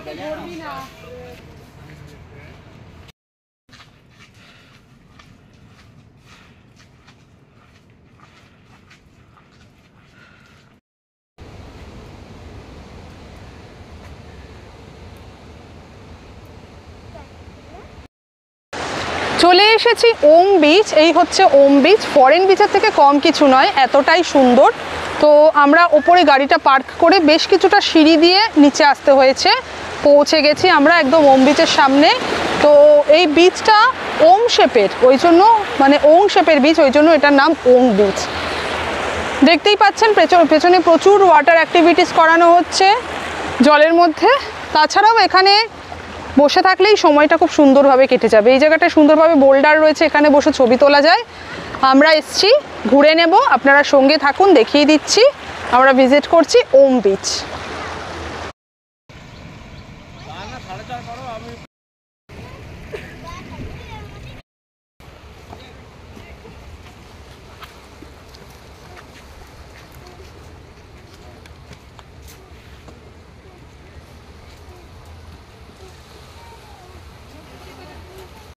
চলে এসেছি ওম বিচ। এই হচ্ছে ওম বিচ, ফরেন বিচের থেকে কম কিছু নয়, এতটাই সুন্দর। তো আমরা ওপরে গাড়িটা পার্ক করে বেশ কিছুটা সিঁড়ি দিয়ে নিচে আসতে হয়েছে, পৌঁছে গেছি আমরা একদম ওম বিচের সামনে। তো এই বিচটা ওম শেপের, ওই জন্য মানে ওম শেপের বিচ, ওই জন্য এটার নাম ওম বিচ। দেখতেই পাচ্ছেন পেছনে প্রচুর ওয়াটার অ্যাক্টিভিটিস করানো হচ্ছে জলের মধ্যে। তাছাড়াও এখানে বসে থাকলেই সময়টা খুব সুন্দরভাবে কেটে যাবে। এই জায়গাটা সুন্দরভাবে বোল্ডার রয়েছে, এখানে বসে ছবি তোলা যায়। আমরা এসছি, ঘুরে নেব, আপনারা সঙ্গে থাকুন, দেখিয়ে দিচ্ছি। আমরা ভিজিট করছি ওম বিচ।